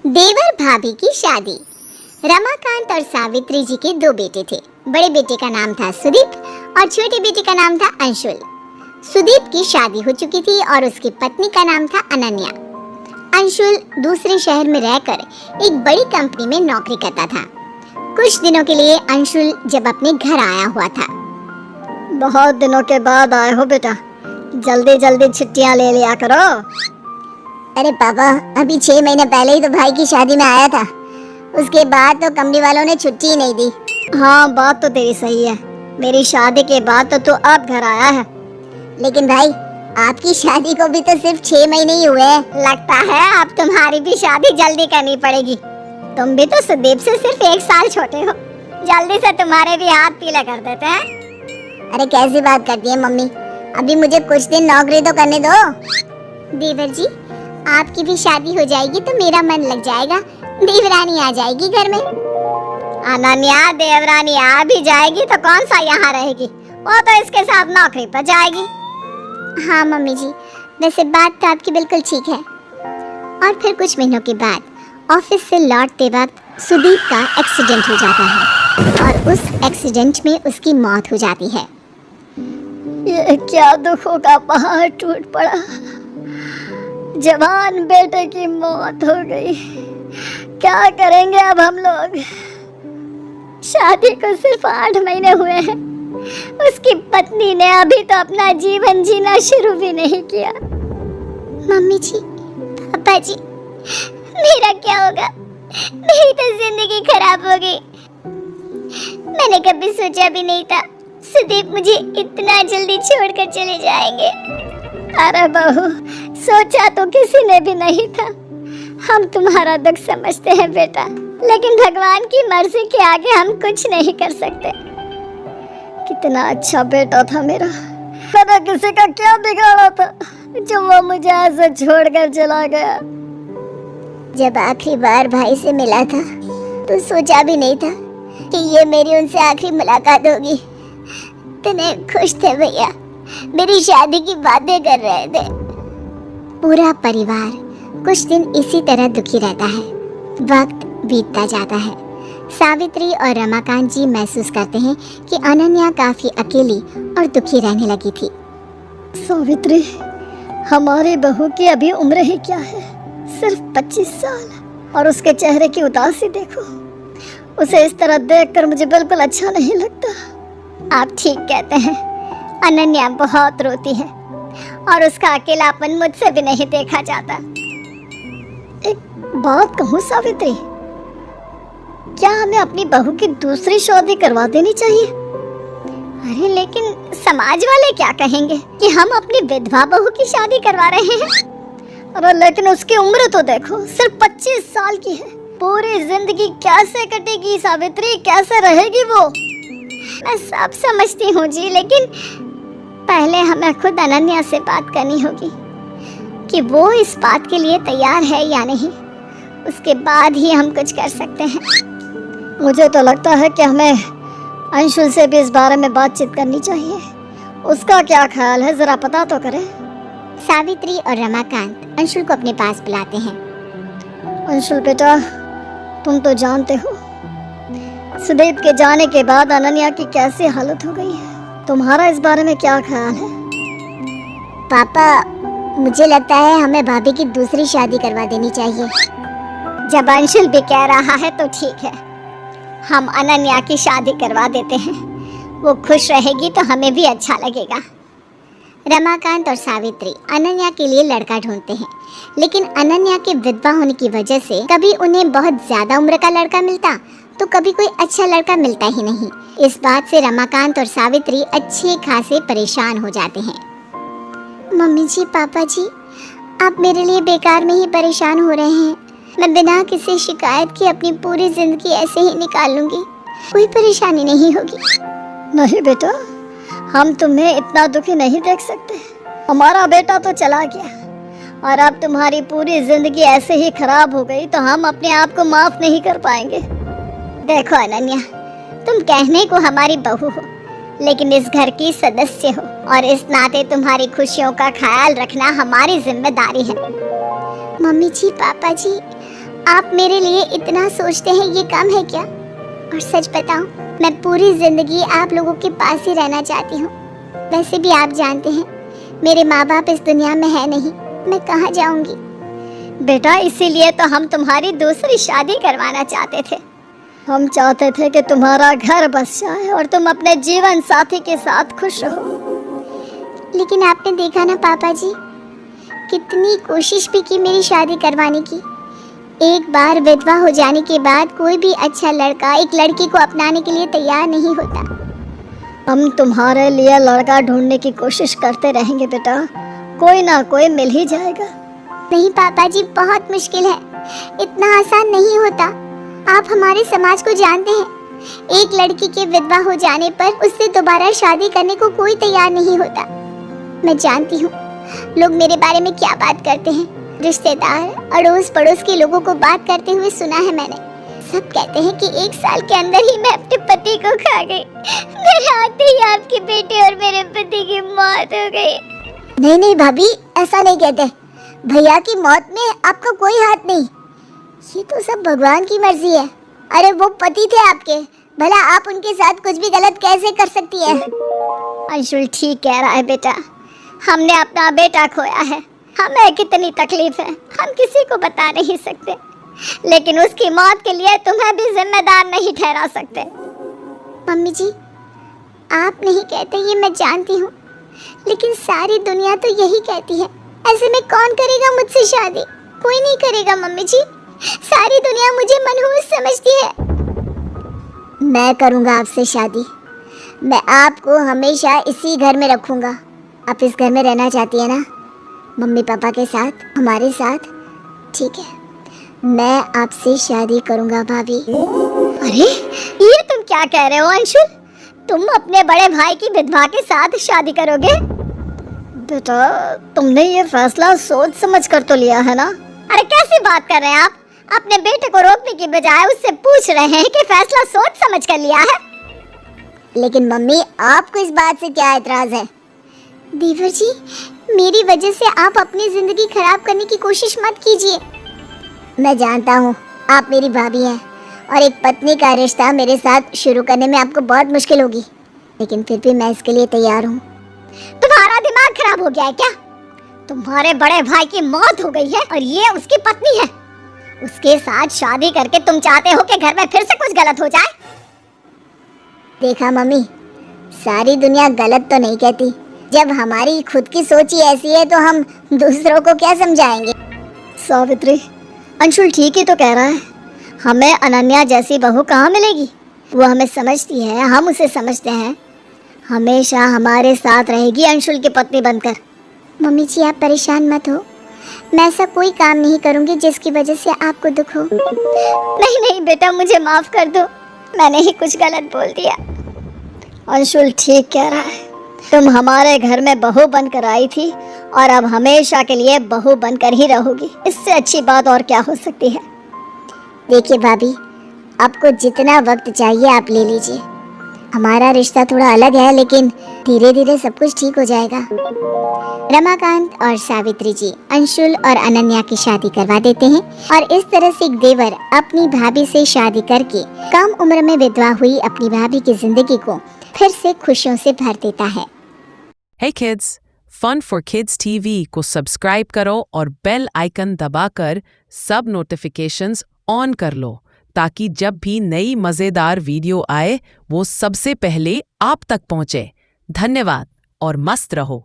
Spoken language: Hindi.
देवर भाभी की शादी। रमाकांत और सावित्री जी के दो बेटे थे। बड़े बेटे का नाम था सुदीप और छोटे बेटे का नाम था अंशुल। सुदीप की शादी हो चुकी थी और उसकी पत्नी का नाम था अनन्या। अंशुल दूसरे शहर में रहकर एक बड़ी कंपनी में नौकरी करता था। कुछ दिनों के लिए अंशुल जब अपने घर आया हुआ था। बहुत दिनों के बाद आए हो बेटा, जल्दी जल्दी छुट्टियां ले लिया करो। अरे पापा, अभी 6 महीने पहले ही तो भाई की शादी में आया था। उसके बाद तो कंपनी वालों ने छुट्टी ही नहीं दी। हाँ, बात तो तेरी सही है। मेरी शादी के बाद तो तू अब घर आया है। लेकिन भाई, आपकी शादी को भी तो सिर्फ 6 महीने ही हुए हैं। लगता है अब तुम्हारी भी शादी जल्दी करनी पड़ेगी। तुम भी तो सुदीप से सिर्फ 1 साल छोटे हो। जल्दी से तुम्हारे भी हाथ पीले कर देते हैं। अरे कैसी बात करती है मम्मी, अभी मुझे कुछ दिन नौकरी तो करने दो। देवर जी, आपकी भी शादी हो जाएगी तो मेरा मन लग जाएगा। देवरानी आ जाएगी घर में। अनन्या देवरानी आ भी जाएगी तो कौन सा यहाँ रहेगी, वो तो इसके साथ नौकरी पर जाएगी। हाँ मम्मी जी, वैसे बात तो आपकी बिल्कुल ठीक है। और फिर कुछ महीनों के बाद ऑफिस से लौटते वक्त सुदीप का एक्सीडेंट हो जाता है और उस एक्सीडेंट में उसकी मौत हो जाती है। ये क्या दुखों का पहाड़ टूट पड़ा। जवान बेटे की मौत हो गई। क्या करेंगे अब हम लोग। शादी को सिर्फ 8 महीने हुए हैं। उसकी पत्नी ने अभी तो अपना जीवन जीना शुरू भी नहीं किया। मम्मी जी, पापा जी, मेरा क्या होगा? मेरी तो जिंदगी खराब हो गई। मैंने कभी सोचा भी नहीं था सुदीप मुझे इतना जल्दी छोड़कर चले जाएंगे। अरे बहू, सोचा तो किसी ने भी नहीं था। हम तुम्हारा दुख समझते हैं बेटा, लेकिन भगवान की मर्जी के आगे हम कुछ नहीं कर सकते। कितना अच्छा बेटा था मेरा। मैंने किसी का क्या बिगाड़ा था जो वो मुझे ऐसे छोड़कर चला गया। जब आखिरी बार भाई से मिला था तो सोचा भी नहीं था कि ये मेरी उनसे आखिरी मुलाकात होगी। इतने खुश थे भैया, मेरी शादी की बातें कर रहे थे। पूरा परिवार कुछ दिन इसी तरह दुखी रहता है। वक्त बीतता जाता है। सावित्री और रमाकांत जी महसूस करते हैं कि अनन्या काफी अकेली और दुखी रहने लगी थी। सावित्री, हमारी बहू की अभी उम्र ही क्या है, सिर्फ 25 साल, और उसके चेहरे की उदासी देखो। उसे इस तरह देखकर मुझे बिल्कुल अच्छा नहीं लगता। आप ठीक कहते हैं, अनन्या बहुत रोती है और उसका अकेलापन मुझसे भी नहीं देखा जाता। एक बात कहूँ सावित्री, क्या हमें अपनी बहू की दूसरी शादी करवा देनी चाहिए? अरे लेकिन समाज वाले क्या कहेंगे कि हम अपनी विधवा बहू की शादी करवा रहे हैं। अरे लेकिन उसकी उम्र तो देखो, सिर्फ 25 साल की है। पूरी जिंदगी कैसे कटेगी सावित्री, कैसे रहेगी वो? मैं सब समझती हूँ जी, लेकिन पहले हमें खुद अनन्या से बात करनी होगी कि वो इस बात के लिए तैयार है या नहीं। उसके बाद ही हम कुछ कर सकते हैं। मुझे तो लगता है कि हमें अंशुल से भी इस बारे में बातचीत करनी चाहिए। उसका क्या ख्याल है, जरा पता तो करें। सावित्री और रमाकांत अंशुल को अपने पास बुलाते हैं। अंशुल बेटा, तुम तो जानते हो सुदीप के जाने के बाद अनन्या की कैसी हालत हो गई है। तुम्हारा इस बारे में क्या ख्याल है? पापा, मुझे लगता है हमें भाभी की दूसरी शादी करवा देनी चाहिए। जब अंशुल भी कह रहा है तो ठीक है, हम अनन्या की शादी करवा देते हैं। वो खुश रहेगी तो हमें भी अच्छा लगेगा। रमाकांत और सावित्री अनन्या के लिए लड़का ढूंढते हैं, लेकिन अनन्या के विधवा होने की वजह से कभी उन्हें बहुत ज्यादा उम्र का लड़का मिलता तो कभी कोई अच्छा लड़का मिलता ही नहीं। इस बात से रमाकांत और सावित्री अच्छे खासे परेशान हो जाते हैं। मम्मी जी, पापा जी, आप मेरे लिए बेकार में ही परेशान हो रहे हैं। मैं बिना किसी शिकायत के अपनी पूरी जिंदगी ऐसे ही निकाल लूंगी। कोई परेशानी नहीं होगी। नहीं बेटा, हम तुम्हें इतना दुखी नहीं देख सकते। हमारा बेटा तो चला गया और अब तुम्हारी पूरी जिंदगी ऐसे ही खराब हो गई तो हम अपने आप को माफ नहीं कर पाएंगे। देखो अनन्या, तुम कहने को हमारी बहू हो, लेकिन इस घर की सदस्य हो और इस नाते तुम्हारी खुशियों का ख्याल रखना हमारी जिम्मेदारी है। मम्मी जी, पापा जी, आप मेरे लिए इतना सोचते हैं ये कम है क्या? और सच बताऊं, मैं पूरी जिंदगी आप लोगों के पास ही रहना चाहती हूँ। वैसे भी आप जानते हैं मेरे माँ बाप इस दुनिया में है नहीं, मैं कहाँ जाऊंगी? बेटा इसीलिए तो हम तुम्हारी दूसरी शादी करवाना चाहते थे। हम चाहते थे कि तुम्हारा घर बस जाए और तुम अपने जीवन साथी के साथ खुश रहो। लेकिन आपने देखा ना पापा जी, कितनी कोशिश भी की मेरी शादी करवाने की। एक बार विधवा हो जाने के बाद कोई भी अच्छा लड़का एक लड़की को अपनाने के लिए तैयार नहीं होता। हम तुम्हारे लिए लड़का ढूंढने की कोशिश करते रहेंगे बेटा, कोई ना कोई मिल ही जाएगा। नहीं पापा जी, बहुत मुश्किल है, इतना आसान नहीं होता। आप हमारे समाज को जानते हैं, एक लड़की के विधवा हो जाने पर उससे दोबारा शादी करने को कोई तैयार नहीं होता। मैं जानती हूँ लोग मेरे बारे में क्या बात करते हैं। रिश्तेदार, अड़ोस पड़ोस के लोगों को बात करते हुए सुना है मैंने। सब कहते हैं कि 1 साल के अंदर ही मैं अपने पति को खा गई। मेरे आते ही आपके बेटे और मेरे पति की मौत हो गई। नहीं नहीं भाभी, ऐसा नहीं कहते। भैया की मौत में आपका कोई हाथ नहीं, ये तो सब भगवान की मर्जी है। अरे वो पति थे आपके, भला आप उनके साथ कुछ भी गलत कैसे कर सकती है? अंशुल ठीक कह रहा है बेटा, हमने अपना बेटा खोया है। हमें कितनी तकलीफ है हम किसी को बता नहीं सकते, लेकिन उसकी मौत के लिए तुम्हें भी जिम्मेदार नहीं ठहरा सकते। मम्मी जी, आप नहीं कहते ये मैं जानती हूँ, लेकिन सारी दुनिया तो यही कहती है। ऐसे में कौन करेगा मुझसे शादी? कोई नहीं करेगा मम्मी जी, सारी दुनिया मुझे मनहूस समझती है। मैं करूँगा आपसे शादी, मैं आपको हमेशा इसी घर में रखूँगा। आप इस घर में रहना चाहती है ना, मम्मी पापा के साथ, हमारे साथ? ठीक है, मैं आपसे शादी करूँगा भाभी। अरे ये तुम क्या कह रहे हो अंशुल? तुम अपने बड़े भाई की विधवा के साथ शादी करोगे? बेटा तुमने ये फैसला सोच समझ कर तो लिया है ना? अरे कैसी बात कर रहे हैं आप? अपने बेटे को रोकने की बजाय उससे पूछ रहे हैं कि फैसला सोच समझ कर लिया है। लेकिन मम्मी, आपको इस बात से क्या एतराज है? देवर जी, मेरी वजह से आप अपनी जिंदगी खराब करने की कोशिश मत कीजिए। मैं जानता हूँ आप मेरी भाभी हैं और एक पत्नी का रिश्ता मेरे साथ शुरू करने में आपको बहुत मुश्किल होगी, लेकिन फिर भी मैं इसके लिए तैयार हूँ। तुम्हारा दिमाग खराब हो गया है क्या? तुम्हारे बड़े भाई की मौत हो गई है और ये उसकी पत्नी है। उसके साथ शादी करके तुम चाहते हो कि घर में फिर से कुछ गलत हो जाए? देखा मम्मी, सारी दुनिया गलत तो नहीं कहती। जब हमारी खुद की सोच ही ऐसी है तो हम दूसरों को क्या समझाएंगे? सावित्री, अंशुल ठीक ही तो कह रहा है। हमें अनन्या जैसी बहू कहाँ मिलेगी? वो हमें समझती है, हम उसे समझते हैं। हमेशा हमारे साथ रहेगी अंशुल की पत्नी बनकर। मम्मी जी, आप परेशान मत हो, मैं ऐसा कोई काम नहीं करूँगी जिसकी वजह से आपको दुख हो। नहीं नहीं बेटा, मुझे माफ कर दो, मैंने ही कुछ गलत बोल दिया। अंशुल ठीक कह रहा है, तुम हमारे घर में बहू बनकर आई थी और अब हमेशा के लिए बहू बनकर ही रहोगी। इससे अच्छी बात और क्या हो सकती है? देखिए भाभी, आपको जितना वक्त चाहिए आप ले लीजिए। हमारा रिश्ता थोड़ा अलग है, लेकिन धीरे धीरे सब कुछ ठीक हो जाएगा। रमाकांत और सावित्री जी अंशुल और अनन्या की शादी करवा देते हैं और इस तरह से एक देवर अपनी भाभी से शादी करके कम उम्र में विधवा हुई अपनी भाभी की जिंदगी को फिर से खुशियों से भर देता है। Hey kids, Fun for Kids TV को सब्सक्राइब करो और बेल आइकन दबाकर सब नोटिफिकेशंस ऑन कर लो, ताकि जब भी नई मज़ेदार वीडियो आए वो सबसे पहले आप तक पहुंचे। धन्यवाद और मस्त रहो।